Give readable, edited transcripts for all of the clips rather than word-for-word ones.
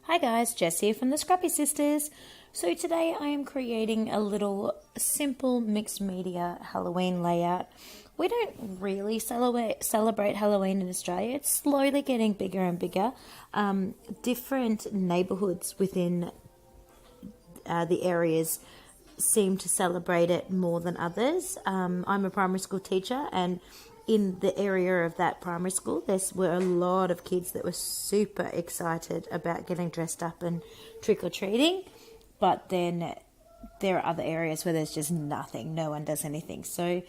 Hi guys, Jess here from the Scrappy Sisters. So today I am creating a little simple mixed media Halloween layout. We don't really celebrate Halloween in Australia. It's slowly getting bigger and bigger. Different neighbourhoods within the areas seem to celebrate it more than others. I'm a primary school teacher, and in the area of that primary school, there were a lot of kids that were super excited about getting dressed up and trick-or-treating. But then there are other areas where there's just nothing. No one does anything. So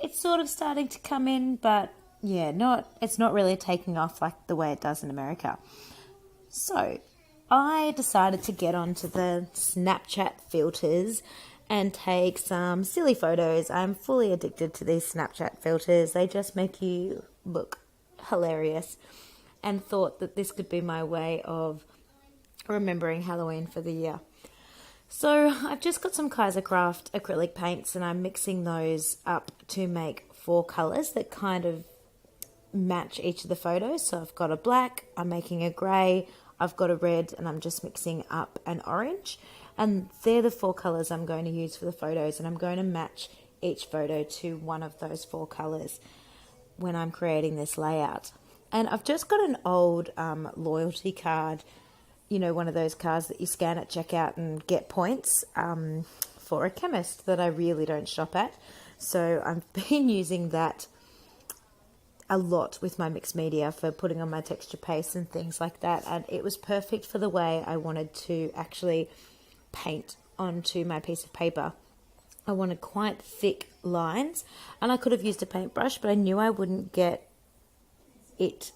it's sort of starting to come in, but yeah, it's not really taking off like the way it does in America. So I decided to get onto the Snapchat filters and take some silly photos. I'm fully addicted to these Snapchat filters. They just make you look hilarious, and thought that this could be my way of remembering Halloween for the year. So I've just got some Kaisercraft acrylic paints, and I'm mixing those up to make 4 colours that kind of match each of the photos. So I've got a black, I'm making a grey, I've got a red, and I'm just mixing up an orange. And they're the 4 colours I'm going to use for the photos, and I'm going to match each photo to one of those 4 colours when I'm creating this layout. And I've just got an old loyalty card, you know, one of those cards that you scan at checkout and get points for a chemist that I really don't shop at. So I've been using that a lot with my mixed media for putting on my texture paste and things like that. And it was perfect for the way I wanted to actually paint onto my piece of paper. I wanted quite thick lines, and I could have used a paintbrush, but I knew I wouldn't get it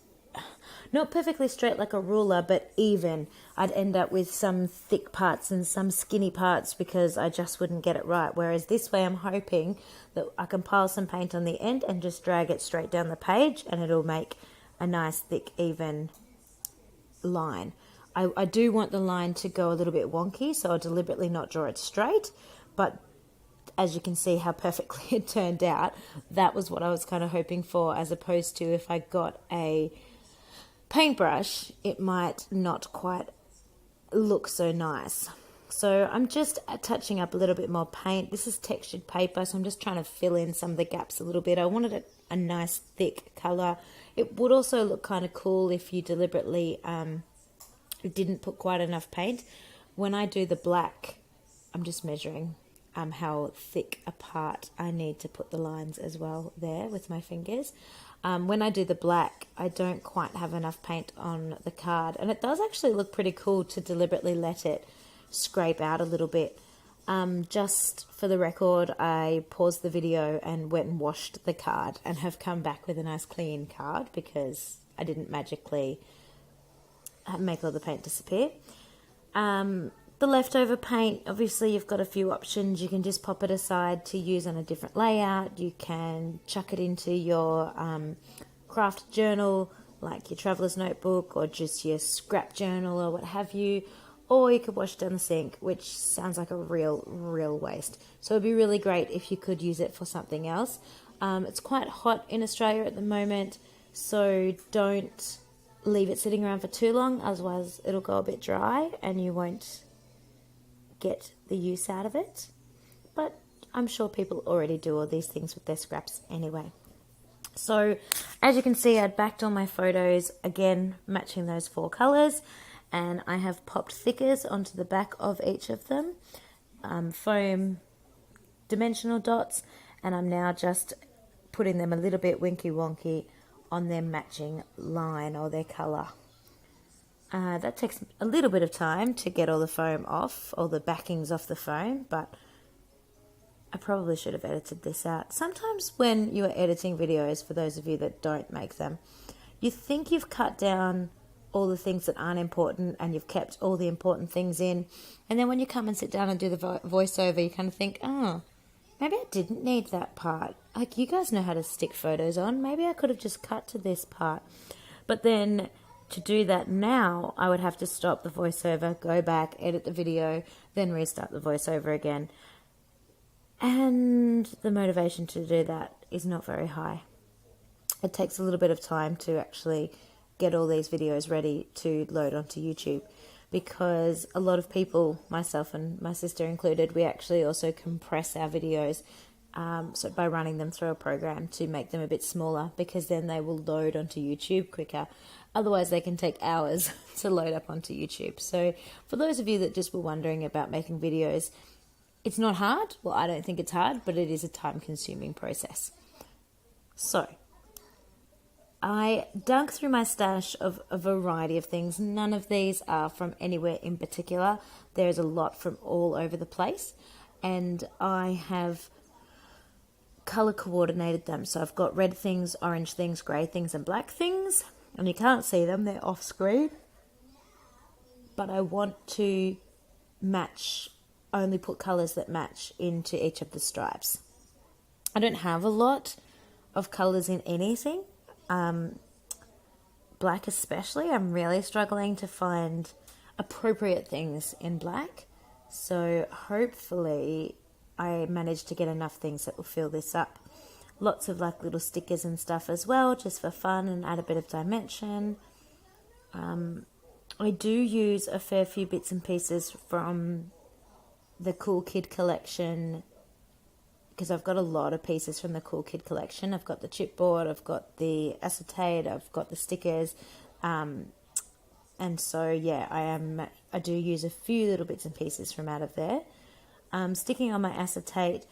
not perfectly straight like a ruler, but even. I'd end up with some thick parts and some skinny parts because I just wouldn't get it right. Whereas this way I'm hoping that I can pile some paint on the end and just drag it straight down the page, and it'll make a nice thick even line. I do want the line to go a little bit wonky, so I'll deliberately not draw it straight, but as you can see how perfectly it turned out, that was what I was kind of hoping for, as opposed to if I got a paintbrush, it might not quite look so nice. So I'm just touching up a little bit more paint. This is textured paper, so I'm just trying to fill in some of the gaps a little bit. I wanted a nice thick colour. It would also look kind of cool if you deliberately didn't put quite enough paint. When I do the black, I'm just measuring how thick apart I need to put the lines as well there with my fingers. When I do the black, I don't quite have enough paint on the card, and it does actually look pretty cool to deliberately let it scrape out a little bit. Just for the record, I paused the video and went and washed the card and have come back with a nice clean card because I didn't magically make all the paint disappear. The leftover paint, obviously you've got a few options. You can just pop it aside to use on a different layout. You can chuck it into your craft journal, like your traveler's notebook, or just your scrap journal or what have you. Or you could wash it down the sink, which sounds like a real waste. So it'd be really great if you could use it for something else. It's quite hot in Australia at the moment, so don't leave it sitting around for too long, otherwise it'll go a bit dry and you won't get the use out of it. But I'm sure people already do all these things with their scraps anyway. So as you can see, I'd backed all my photos, again matching those 4 colours, and I have popped stickers onto the back of each of them, foam dimensional dots, and I'm now just putting them a little bit winky wonky on their matching line or their colour. That takes a little bit of time to get all the foam off, all the backings off the foam, but I probably should have edited this out. Sometimes when you are editing videos, for those of you that don't make them, you think you've cut down all the things that aren't important and you've kept all the important things in, and then when you come and sit down and do the voiceover, you kind of think, oh, maybe I didn't need that part. Like, you guys know how to stick photos on. Maybe I could have just cut to this part. But then to do that now, I would have to stop the voiceover, go back, edit the video, then restart the voiceover again. And the motivation to do that is not very high. It takes a little bit of time to actually get all these videos ready to load onto YouTube, because a lot of people, myself and my sister included, we actually also compress our videos so by running them through a program to make them a bit smaller, because then they will load onto YouTube quicker. Otherwise, they can take hours to load up onto YouTube. So for those of you that just were wondering about making videos, it's not hard. Well, I don't think it's hard, but it is a time-consuming process. So I dug through my stash of a variety of things. None of these are from anywhere in particular. There's a lot from all over the place, and I have color coordinated them. So I've got red things, orange things, grey things, and black things, and you can't see them, they're off screen, but I want to only put colors that match into each of the stripes. I don't have a lot of colors in anything. Black especially, I'm really struggling to find appropriate things in black. So hopefully I managed to get enough things that will fill this up. Lots of like little stickers and stuff as well, just for fun and add a bit of dimension. I do use a fair few bits and pieces from the Cool Kid collection, because I've got a lot of pieces from the Cool Kid collection. I've got the chipboard, I've got the acetate, I've got the stickers, and so yeah, I do use a few little bits and pieces from out of there. Sticking on my acetate,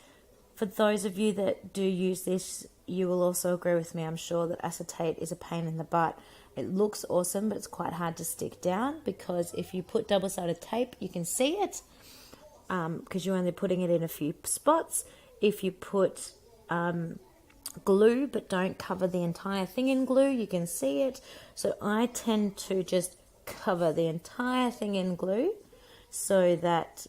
for those of you that do use this, you will also agree with me, I'm sure, that acetate is a pain in the butt. It looks awesome, but it's quite hard to stick down, because if you put double-sided tape, you can see it, because you're only putting it in a few spots. If you put glue but don't cover the entire thing in glue, you can see it. So I tend to just cover the entire thing in glue so that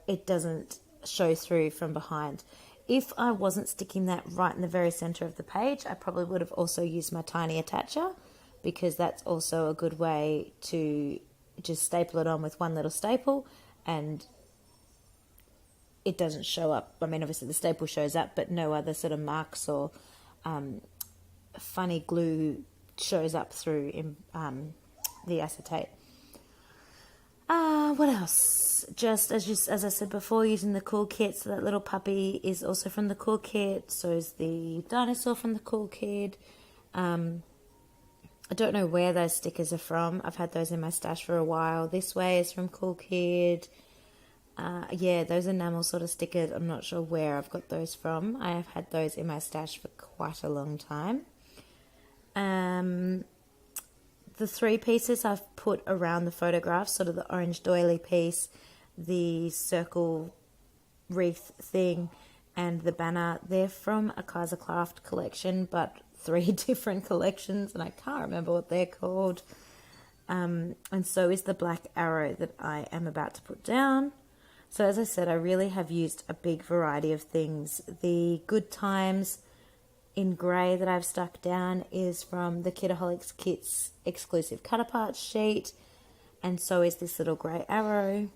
it doesn't show through from behind. If I wasn't sticking that right in the very center of the page, I probably would have also used my tiny attacher, because that's also a good way to just staple it on with one little staple, and it doesn't show up. I mean, obviously the staple shows up, but no other sort of marks or funny glue shows up through in the acetate. What else? Just as I said before, using the Cool Kit. So that little puppy is also from the Cool Kit. So is the dinosaur from the Cool Kid. I don't know where those stickers are from. I've had those in my stash for a while. This Way is from Cool Kid. Yeah, those enamel sort of stickers, I'm not sure where I've got those from. I have had those in my stash for quite a long time. The 3 pieces I've put around the photograph, sort of the orange doily piece, the circle wreath thing, and the banner, they're from a Kaisercraft collection, but 3 different collections, and I can't remember what they're called. And so is the black arrow that I am about to put down. So as I said, I really have used a big variety of things. The Good Times in grey that I've stuck down is from the Kitaholics Kits exclusive cut apart sheet, and so is this little grey arrow.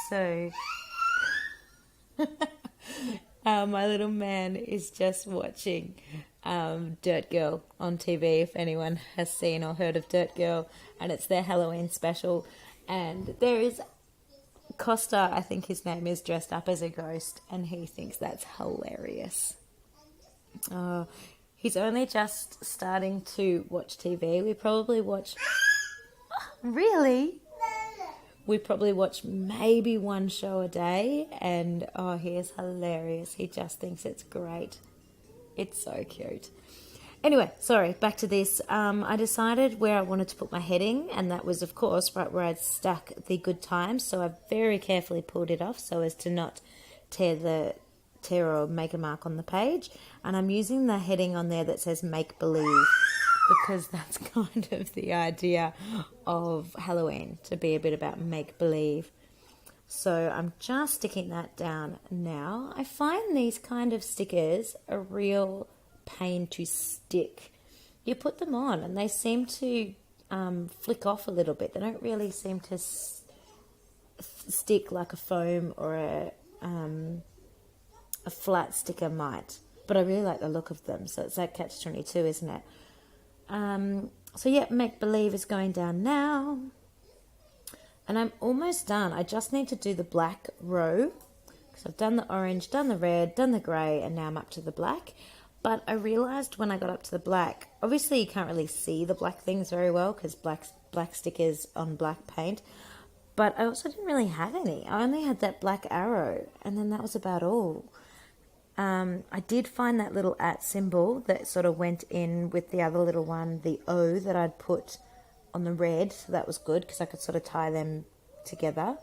So my little man is just watching Dirt Girl on TV, if anyone has seen or heard of Dirt Girl, and it's their Halloween special, and there is Costa, I think his name is, dressed up as a ghost, and he thinks that's hilarious. He's only just starting to watch TV. We probably watch... Really? We probably watch maybe one show a day, and he is hilarious. He just thinks it's great. It's so cute. Anyway, sorry, back to this. I decided where I wanted to put my heading, and that was, of course, right where I'd stuck the Good Times. So I very carefully pulled it off so as to not tear or make a mark on the page. And I'm using the heading on there that says Make Believe, because that's kind of the idea of Halloween, to be a bit about make believe. So I'm just sticking that down now. I find these kind of stickers a real pain to stick. You put them on and they seem to flick off a little bit. They don't really seem to stick like a foam or a flat sticker might. But I really like the look of them, so it's like catch-22, isn't it? So yeah, Make Believe is going down now. And I'm almost done. I just need to do the black row. So I've done the orange, done the red, done the grey, and now I'm up to the black. But I realised when I got up to the black, obviously you can't really see the black things very well because black stickers on black paint. But I also didn't really have any. I only had that black arrow, and then that was about all. I did find that little @ symbol that sort of went in with the other little one, the O that I'd put on the red, so that was good because I could sort of tie them together.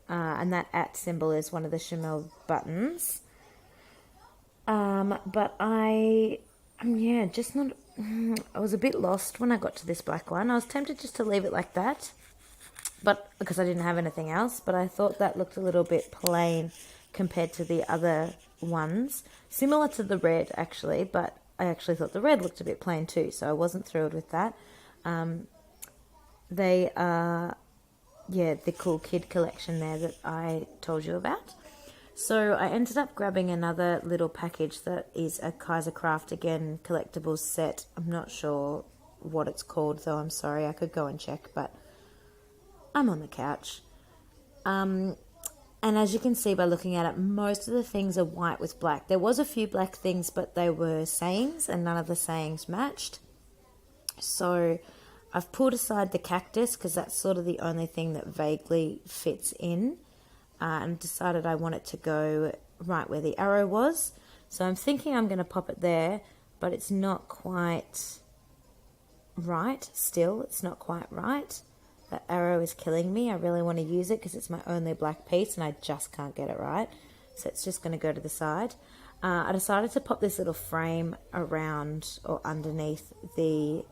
And that @ symbol is one of the Chamel buttons. But I was a bit lost when I got to this black one. I was tempted just to leave it like that, but because I didn't have anything else, but I thought that looked a little bit plain compared to the other ones. Similar to the red, actually, but I actually thought the red looked a bit plain too, so I wasn't thrilled with that. They are, the cool kid collection there that I told you about. So I ended up grabbing another little package that is a Kaiser Craft, again, collectibles set. I'm not sure what it's called, though. I'm sorry, I could go and check, but I'm on the couch. And as you can see by looking at it, most of the things are white with black. There was a few black things, but they were sayings, and none of the sayings matched. So I've pulled aside the cactus because that's sort of the only thing that vaguely fits in, and decided I want it to go right where the arrow was. So I'm thinking I'm going to pop it there, but it's not quite right still. It's not quite right. That arrow is killing me. I really want to use it because it's my only black piece and I just can't get it right. So it's just going to go to the side. I decided to pop this little frame around or underneath the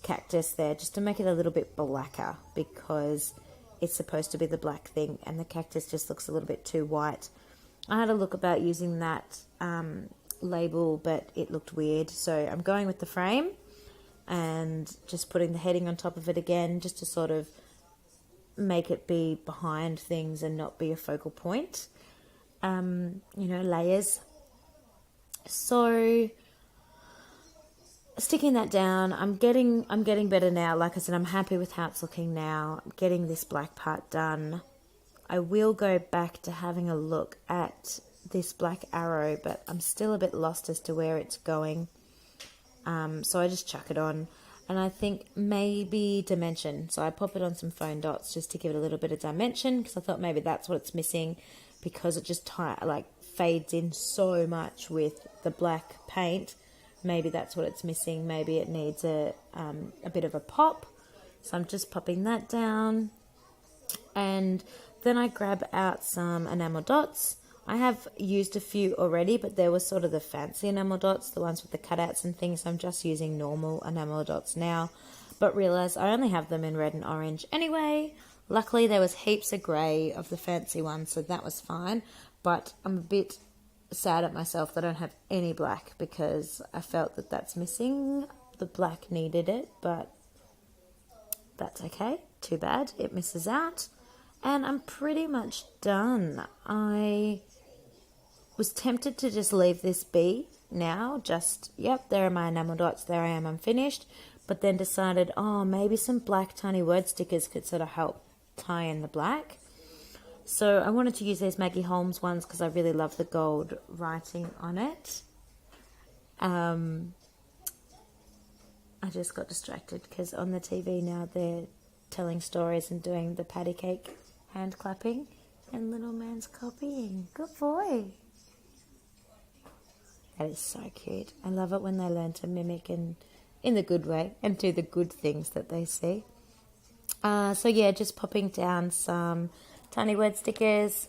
cactus there just to make it a little bit blacker because it's supposed to be the black thing and the cactus just looks a little bit too white. I had a look about using that label, but it looked weird. So I'm going with the frame and just putting the heading on top of it again just to sort of make it be behind things and not be a focal point. Layers. So sticking that down, I'm getting better now. Like I said, I'm happy with how it's looking now. I'm getting this black part done. I will go back to having a look at this black arrow, but I'm still a bit lost as to where it's going. So I just chuck it on, and I think maybe dimension. So I pop it on some foam dots just to give it a little bit of dimension because I thought maybe that's what it's missing because it just fades in so much with the black paint. Maybe that's what it's missing. Maybe it needs a bit of a pop. So I'm just popping that down, and then I grab out some enamel dots. I have used a few already, but there was sort of the fancy enamel dots, the ones with the cutouts and things. So I'm just using normal enamel dots now, but realised I only have them in red and orange anyway. Luckily, there was heaps of grey of the fancy ones, so that was fine. But I'm a bit sad at myself that I don't have any black because I felt that that's missing. The black needed it, but that's okay. Too bad. It misses out. And I'm pretty much done. I was tempted to just leave this be now. There are my enamel dots. There I am. I'm finished. But then decided, maybe some black tiny word stickers could sort of help tie in the black. So I wanted to use these Maggie Holmes ones because I really love the gold writing on it. I just got distracted because on the TV now they're telling stories and doing the patty cake hand clapping, and little man's copying. Good boy. That is so cute. I love it when they learn to mimic in the good way and do the good things that they see. Just popping down some tiny word stickers.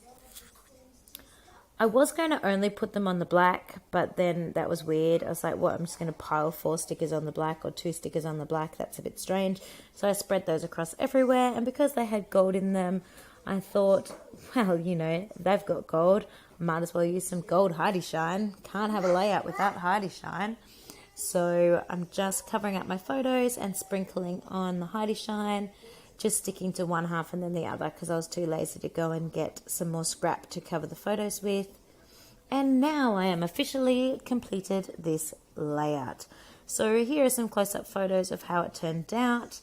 I was going to only put them on the black, but then that was weird. I was like, I'm just going to pile 4 stickers on the black or 2 stickers on the black. That's a bit strange. So I spread those across everywhere, and because they had gold in them, I thought, they've got gold. Might as well use some gold Heidi Shine. Can't have a layout without Heidi Shine. So I'm just covering up my photos and sprinkling on the Heidi Shine. just sticking to one half and then the other because I was too lazy to go and get some more scrap to cover the photos with. And now I am officially completed this layout. So here are some close-up photos of how it turned out.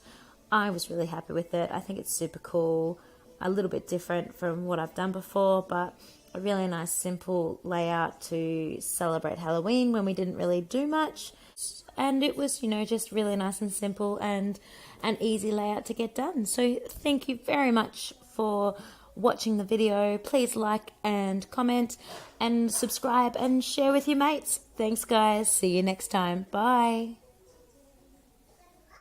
I was really happy with it. I think it's super cool, a little bit different from what I've done before, but a really nice simple layout to celebrate Halloween when we didn't really do much. And it was, just really nice and simple and an easy layout to get done. So thank you very much for watching the video. Please like and comment and subscribe and share with your mates. Thanks guys. See you next time. Bye.